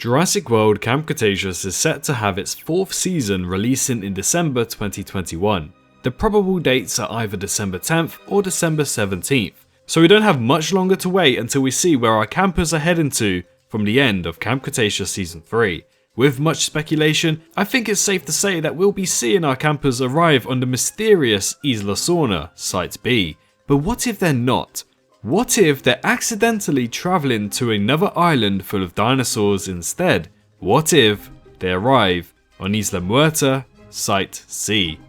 Jurassic World Camp Cretaceous is set to have its 4th season releasing in December 2021. The probable dates are either December 10th or December 17th, so we don't have much longer to wait until we see where our campers are heading to from the end of Camp Cretaceous Season 3. With much speculation, I think it's safe to say that we'll be seeing our campers arrive on the mysterious Isla Sorna, Site B. But what if they're not? What if they're accidentally travelling to another island full of dinosaurs instead? What if they arrive on Isla Muerta, Site C?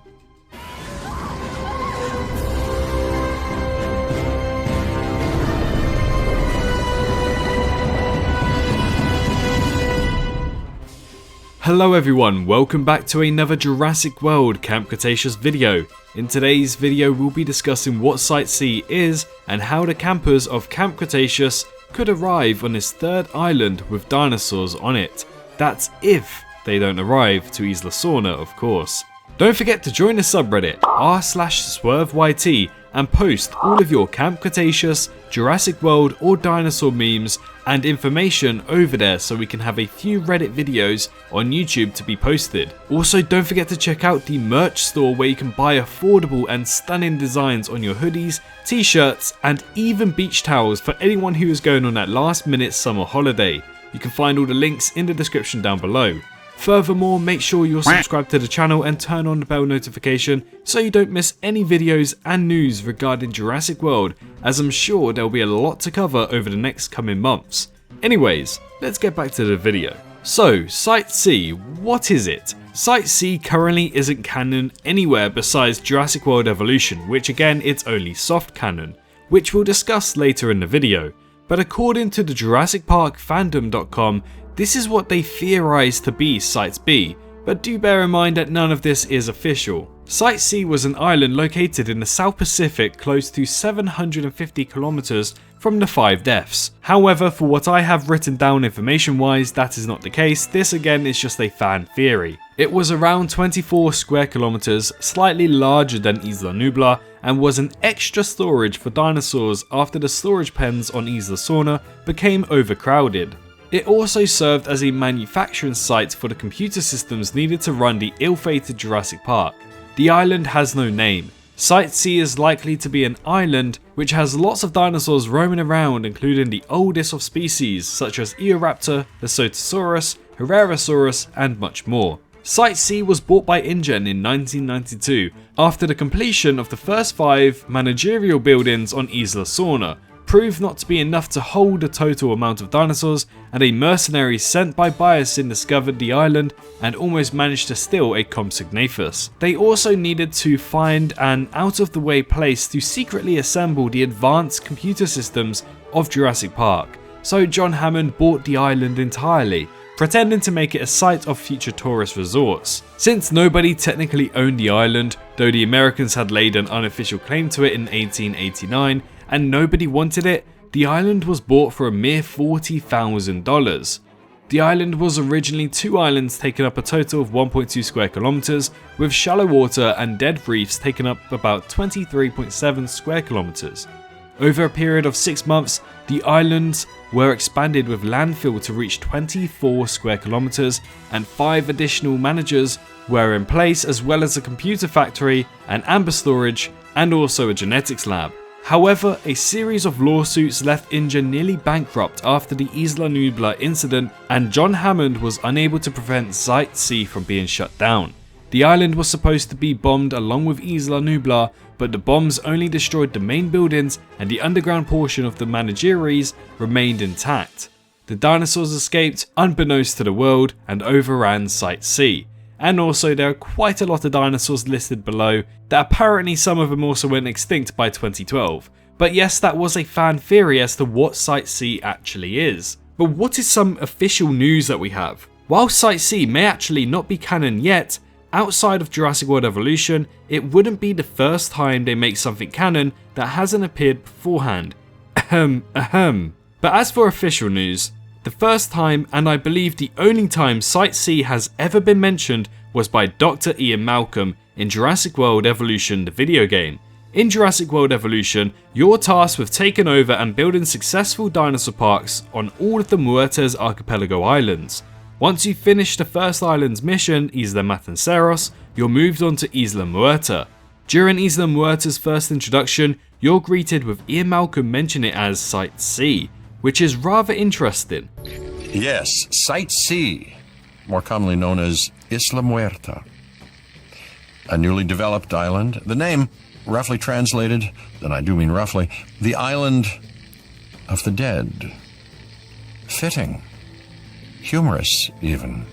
Hello everyone, welcome back to another Jurassic World Camp Cretaceous video. In today's video we'll be discussing what Site C is and how the campers of Camp Cretaceous could arrive on this third island with dinosaurs on it. That's if they don't arrive to Isla Sorna, of course. Don't forget to join the subreddit r/swerveyt and post all of your Camp Cretaceous, Jurassic World or dinosaur memes and information over there so we can have a few Reddit videos on YouTube to be posted. Also, don't forget to check out the merch store where you can buy affordable and stunning designs on your hoodies, t-shirts and even beach towels for anyone who is going on that last minute summer holiday. You can find all the links in the description down below. Furthermore, make sure you're subscribed to the channel and turn on the bell notification so you don't miss any videos and news regarding Jurassic World, as I'm sure there'll be a lot to cover over the next coming months. Anyways, let's get back to the video. So, Site C, what is it? Site C currently isn't canon anywhere besides Jurassic World Evolution, which again it's only soft canon, which we'll discuss later in the video. But according to the Jurassic Park fandom.com, this is what they theorise to be Site B, but do bear in mind that none of this is official. Site C was an island located in the South Pacific close to 750 kilometers from the 5 deaths. However, for what I have written down information wise, that is not the case. This again is just a fan theory. It was around 24 square kilometers, slightly larger than Isla Nublar, and was an extra storage for dinosaurs after the storage pens on Isla Sorna became overcrowded. It also served as a manufacturing site for the computer systems needed to run the ill-fated Jurassic Park. The island has no name. Site C is likely to be an island which has lots of dinosaurs roaming around, including the oldest of species such as Eoraptor, Spinosaurus, Herrerasaurus and much more. Site C was bought by InGen in 1992 after the completion of the first 5 managerial buildings on Isla Sorna proved not to be enough to hold the total amount of dinosaurs, and a mercenary sent by Biosyn discovered the island and almost managed to steal a Compsognathus. They also needed to find an out-of-the-way place to secretly assemble the advanced computer systems of Jurassic Park, so John Hammond bought the island entirely, pretending to make it a site of future tourist resorts. Since nobody technically owned the island, though the Americans had laid an unofficial claim to it in 1889, and nobody wanted it, the island was bought for a mere $40,000. The island was originally 2 islands taking up a total of 1.2 square kilometers, with shallow water and dead reefs taking up about 23.7 square kilometers. Over a period of 6 months, the islands were expanded with landfill to reach 24 square kilometers, and 5 additional managers were in place, as well as a computer factory, an amber storage, and also a genetics lab. However, a series of lawsuits left InGen nearly bankrupt after the Isla Nublar incident, and John Hammond was unable to prevent Site C from being shut down. The island was supposed to be bombed along with Isla Nublar, but the bombs only destroyed the main buildings and the underground portion of the menageries remained intact. The dinosaurs escaped unbeknownst to the world and overran Site C. And also there are quite a lot of dinosaurs listed below that apparently some of them also went extinct by 2012. But yes, that was a fan theory as to what Site C actually is. But what is some official news that we have? While Site C may actually not be canon yet, outside of Jurassic World Evolution, it wouldn't be the first time they make something canon that hasn't appeared beforehand. But as for official news, the first time, and I believe the only time Site C has ever been mentioned was by Dr. Ian Malcolm in Jurassic World Evolution the video game. In Jurassic World Evolution, you're tasked with taking over and building successful dinosaur parks on all of the Muerta's archipelago islands. Once you've finished the first island's mission, Isla Sorna, you're moved on to Isla Muerta. During Isla Muerta's first introduction, you're greeted with Ian Malcolm mentioning it as Site C, which is rather interesting. Yes, Site C, more commonly known as Isla Muerta. A newly developed island. The name, roughly translated, and I do mean roughly, the island of the dead. Fitting. Humorous, even.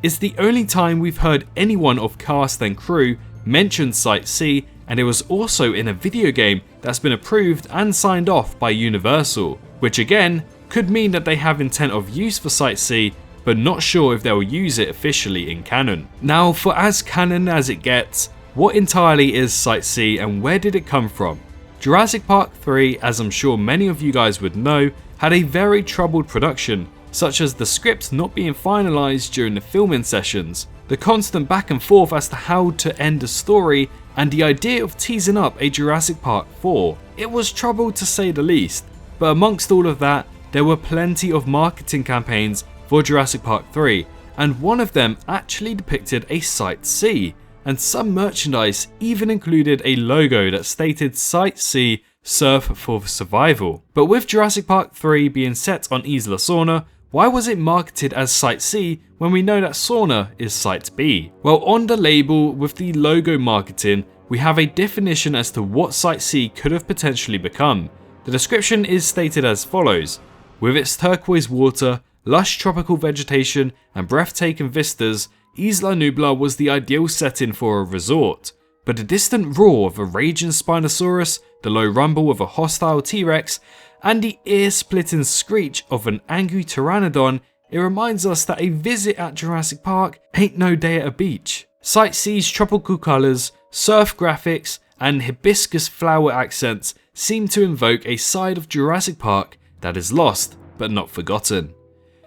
It's the only time we've heard anyone of cast and crew mention Site C, and it was also in a video game that's been approved and signed off by Universal, which again could mean that they have intent of use for Site C, but not sure if they'll use it officially in canon. Now, for as canon as it gets, what entirely is Site C and where did it come from? Jurassic Park 3, as I'm sure many of you guys would know, had a very troubled production, such as the script not being finalised during the filming sessions, the constant back and forth as to how to end the story, and the idea of teasing up a Jurassic Park 4. It was troubled to say the least, but amongst all of that, there were plenty of marketing campaigns for Jurassic Park 3, and one of them actually depicted a Site C, and some merchandise even included a logo that stated Site C Surf for Survival. But with Jurassic Park 3 being set on Isla Sorna, why was it marketed as Site C when we know that Sorna is Site B? Well, on the label with the logo marketing, we have a definition as to what Site C could have potentially become. The description is stated as follows: with its turquoise water, lush tropical vegetation, and breathtaking vistas, Isla Nublar was the ideal setting for a resort. But the distant roar of a raging Spinosaurus, the low rumble of a hostile T-Rex, and the ear-splitting screech of an angry Pteranodon, it reminds us that a visit at Jurassic Park ain't no day at a beach. Site C's tropical colours, surf graphics, and hibiscus flower accents seem to invoke a side of Jurassic Park that is lost but not forgotten.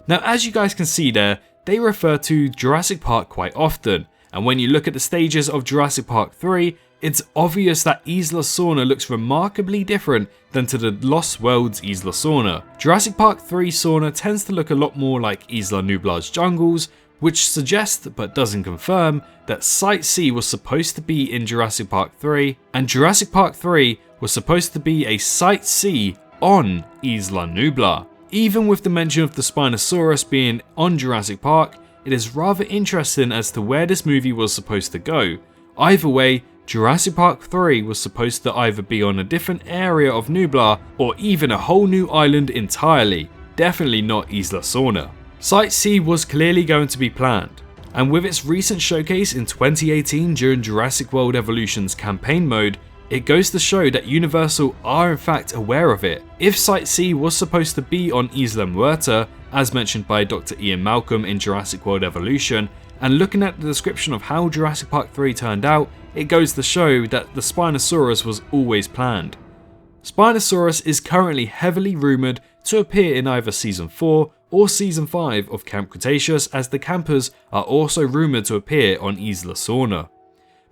Now, as you guys can see there, they refer to Jurassic Park quite often, and when you look at the stages of Jurassic Park 3, it's obvious that Isla Sorna looks remarkably different than to the Lost World's Isla Sorna. Jurassic Park 3 Sorna tends to look a lot more like Isla Nublar's jungles, which suggests but doesn't confirm that Site C was supposed to be in Jurassic Park 3, and Jurassic Park 3 was supposed to be a Site C on Isla Nublar. Even with the mention of the Spinosaurus being on Jurassic Park, it is rather interesting as to where this movie was supposed to go. Either way, Jurassic Park 3 was supposed to either be on a different area of Nublar or even a whole new island entirely, definitely not Isla Sorna. Site C was clearly going to be planned, and with its recent showcase in 2018 during Jurassic World Evolution's campaign mode, it goes to show that Universal are in fact aware of it. If Site C was supposed to be on Isla Muerta, as mentioned by Dr. Ian Malcolm in Jurassic World Evolution, and looking at the description of how Jurassic Park 3 turned out, it goes to show that the Spinosaurus was always planned. Spinosaurus is currently heavily rumoured to appear in either Season 4 or Season 5 of Camp Cretaceous, as the campers are also rumoured to appear on Isla Sorna.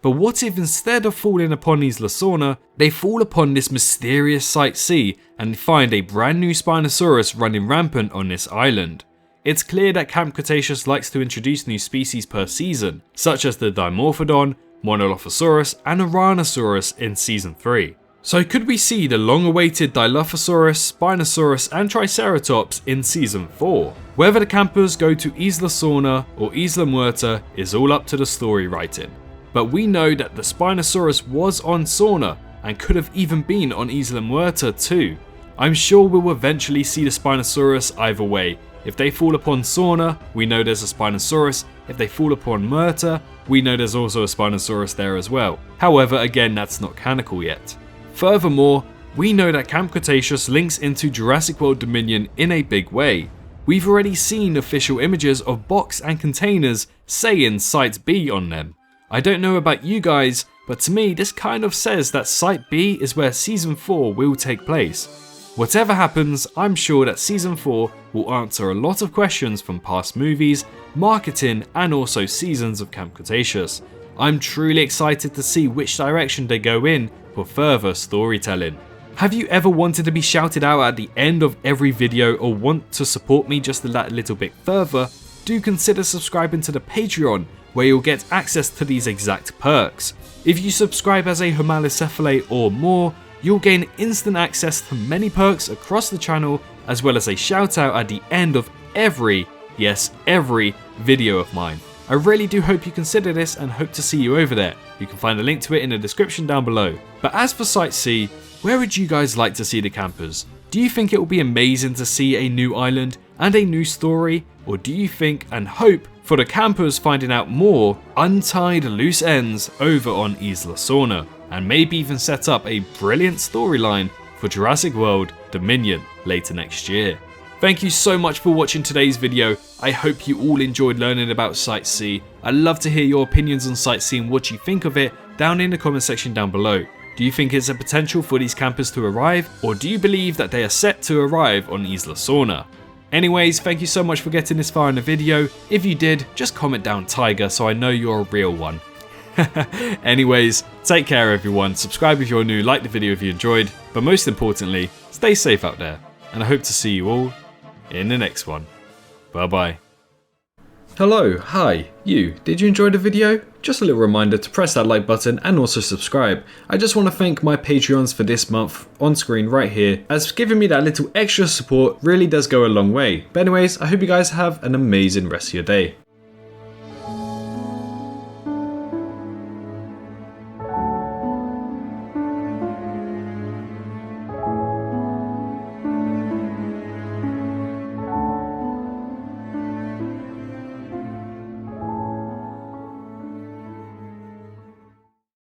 But what if instead of falling upon Isla Sorna, they fall upon this mysterious Site C and find a brand new Spinosaurus running rampant on this island? It's clear that Camp Cretaceous likes to introduce new species per season, such as the Dimorphodon, Monolophosaurus and Ouranosaurus in Season 3. So could we see the long-awaited Dilophosaurus, Spinosaurus and Triceratops in Season 4? Whether the campers go to Isla Sorna or Isla Muerta is all up to the story writing. But we know that the Spinosaurus was on Sorna and could have even been on Isla Muerta too. I'm sure we'll eventually see the Spinosaurus either way. If they fall upon Sorna, we know there's a Spinosaurus. If they fall upon Muerta, we know there's also a Spinosaurus there as well. However, again, that's not canonical yet. Furthermore, we know that Camp Cretaceous links into Jurassic World Dominion in a big way. We've already seen official images of box and containers saying Site B on them. I don't know about you guys, but to me this kind of says that Site B is where Season 4 will take place. Whatever happens, I'm sure that Season 4 will answer a lot of questions from past movies, marketing and also seasons of Camp Cretaceous. I'm truly excited to see which direction they go in for further storytelling. Have you ever wanted to be shouted out at the end of every video or want to support me just that little bit further? Do consider subscribing to the Patreon, where you'll get access to these exact perks. If you subscribe as a Homalocephale or more, you'll gain instant access to many perks across the channel, as well as a shout out at the end of every, yes, every video of mine. I really do hope you consider this and hope to see you over there. You can find a link to it in the description down below. But as for Site C, where would you guys like to see the campers? Do you think it will be amazing to see a new island and a new story? Or do you think and hope for the campers finding out more untied loose ends over on Isla Sorna, and maybe even set up a brilliant storyline for Jurassic World Dominion later next year? Thank you so much for watching today's video. I hope you all enjoyed learning about Site C. I'd love to hear your opinions on Site C and what you think of it down in the comment section down below. Do you think it's a potential for these campers to arrive, or do you believe that they are set to arrive on Isla Sorna? Anyways, thank you so much for getting this far in the video. If you did, just comment down Tiger so I know you're a real one. Anyways, take care everyone, subscribe if you're new, like the video if you enjoyed, but most importantly, stay safe out there, and I hope to see you all in the next one. Bye bye. Hello, hi, you. Did you enjoy the video? Just a little reminder to press that like button and also subscribe. I just want to thank my Patreons for this month on screen right here, as giving me that little extra support really does go a long way. But anyways, I hope you guys have an amazing rest of your day.